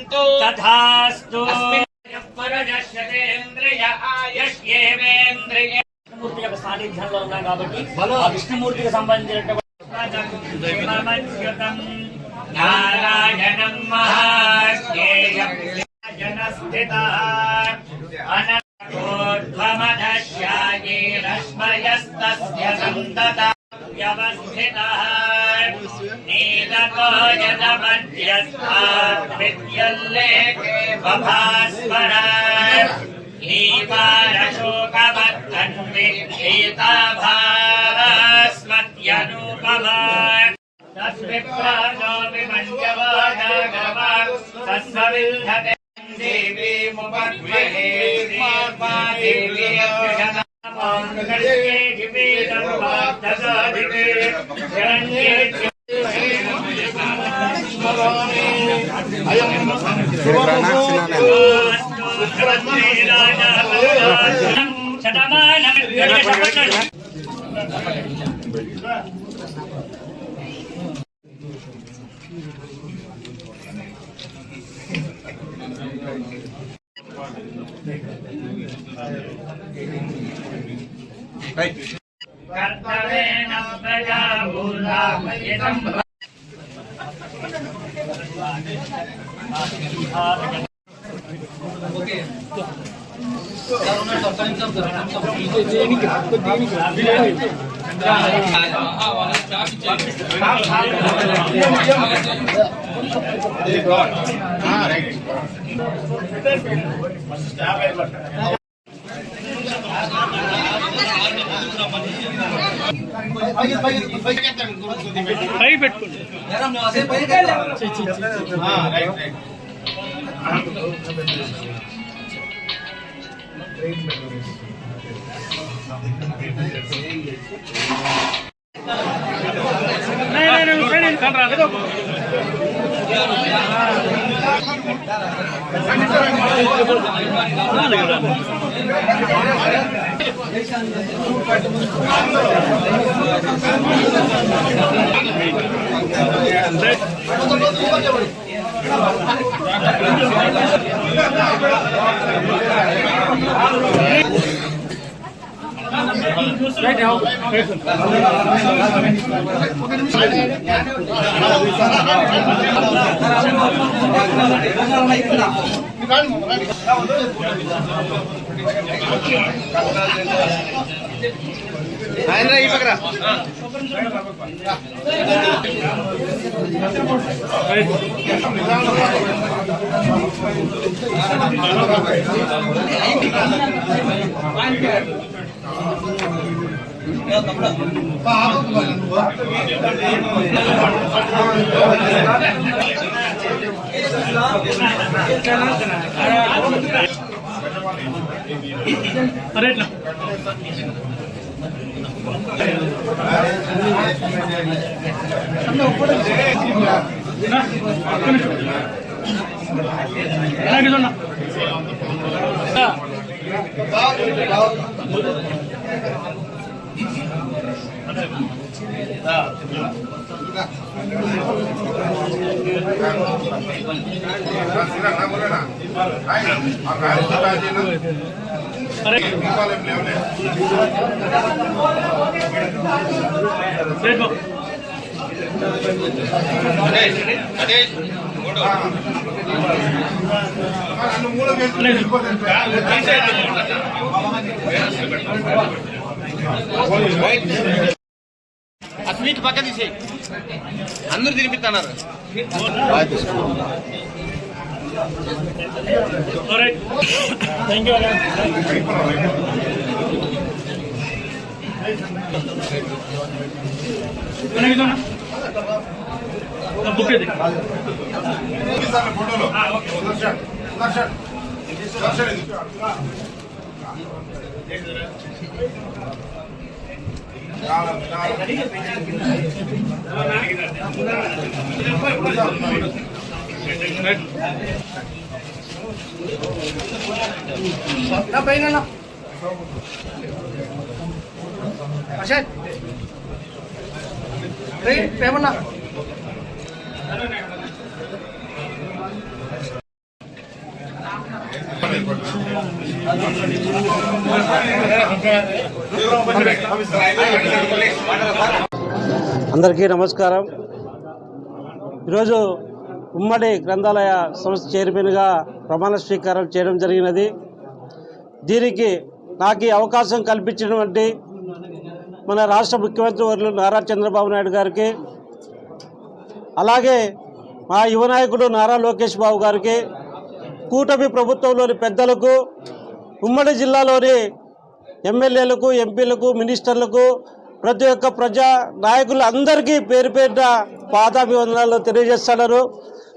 तथास्तु परजश्यतेन्द्रिय आयुष्येवेन्द्रिय విష్ణుమూర్తి యొక్క సాన్నిధ్యంలో ఉన్నాం కాబట్టి ఆ విష్ణుమూర్తికి సంబంధించినటువంటి నారాయణం మహాజ్ఞేయం జనస్థితః అనంతోర్ధ్వమధశ్యాయేరశ్మయస్తస్య సంతతా వ్యవస్థితః నీలతో జనమధ్యస్థాత్ విద్యుల్లేఖే బభాస్వరాట్ నీవారశోకవర్ధన్వి గీతాభాస్మత్యనూపమా తస్విప్రాణో విమంజవాజాగవాక్ తస్సవిల్ధతే దేవీముపగ్రహే దేవాదేవ్యక్షణమాంగళ్యే జివేదం వార్ధసాధికే శరణ్యే कर्तवेन प्रजा भूलामयितं పై పెట్టుకోండి ఆయన ఈ పక్కన అరే స్వీట్ పక్క తీసే అందరూ తినిపిస్తున్నారు. బుక్ ఫోటోలో పైన పేమన్నా అందరికీ నమస్కారం. ఈరోజు ఉమ్మడి గ్రంథాలయ సంస్థ చైర్మన్గా ప్రమాణ స్వీకారం చేయడం జరిగినది. దీనికి నాకు ఈ అవకాశం కల్పించినటువంటి మన రాష్ట్ర ముఖ్యమంత్రి వర్యులు నారా చంద్రబాబు నాయుడు గారికి, అలాగే మా యువ నాయకుడు నారా లోకేష్ బాబు గారికి, కూటమి ప్రభుత్వంలోని పెద్దలకు, ఉమ్మడి జిల్లాలోని ఎమ్మెల్యేలకు, ఎంపీలకు, మినిస్టర్లకు, ప్రతి ఒక్క ప్రజా నాయకులు అందరికీ పేరు పేరున పాదాభివందనాలు తెలియజేస్తున్నారు.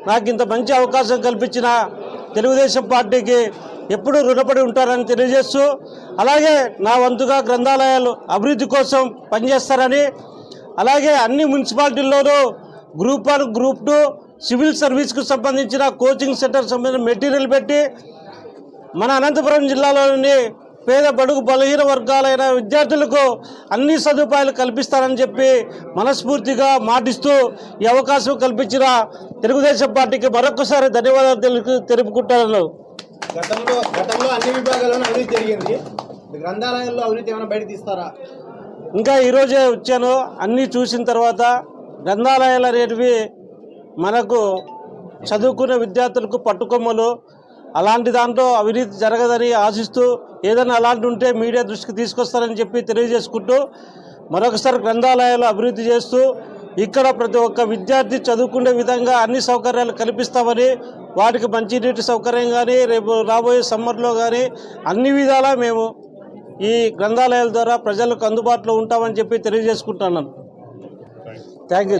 నాకు ఇంత మంచి అవకాశం కల్పించిన తెలుగుదేశం పార్టీకి ఎప్పుడూ రుణపడి ఉంటారని తెలియజేస్తూ, అలాగే నా వంతుగా గ్రంథాలయాలు అభివృద్ధి కోసం పనిచేస్తారని, అలాగే అన్ని మున్సిపాలిటీల్లోనూ గ్రూప్ 1, గ్రూప్ 2 సివిల్ సర్వీస్కు సంబంధించిన కోచింగ్ సెంటర్ సంబంధించిన మెటీరియల్ పెట్టి మన అనంతపురం జిల్లాలోని పేద బడుగు బలహీన వర్గాలైన విద్యార్థులకు అన్ని సదుపాయాలు కల్పిస్తారని చెప్పి మనస్ఫూర్తిగా మాటిస్తూ ఈ అవకాశం కల్పించిన తెలుగుదేశం పార్టీకి మరొకసారి ధన్యవాదాలు తెలుపుకుంటాను. గతంలో అన్ని విభాగాల్లోనూ అవినీతి జరిగింది. గ్రంథాలయాల్లో అవినీతి ఏమైనా బయట తీస్తారా? ఇంకా ఈరోజే వచ్చాను. అన్నీ చూసిన తర్వాత గ్రంథాలయాలు అనేటివి మనకు చదువుకునే విద్యార్థులకు పట్టుకొమ్మలు. అలాంటి దాంట్లో అవినీతి జరగదని ఆశిస్తూ, ఏదైనా అలాంటి ఉంటే మీడియా దృష్టికి తీసుకొస్తారని చెప్పి తెలియజేసుకుంటూ, మరొకసారి గ్రంథాలయాలు అభివృద్ధి చేస్తూ ఇక్కడ ప్రతి ఒక్క విద్యార్థి చదువుకునే విధంగా అన్ని సౌకర్యాలు కల్పిస్తామని, వాటికి మంచినీటి సౌకర్యం కానీ రేపు రాబోయే సమ్మర్లో కానీ అన్ని విధాలా మేము ఈ గ్రంథాలయాల ద్వారా ప్రజలకు అందుబాటులో ఉంటామని చెప్పి తెలియజేసుకుంటున్నాను. Thank you.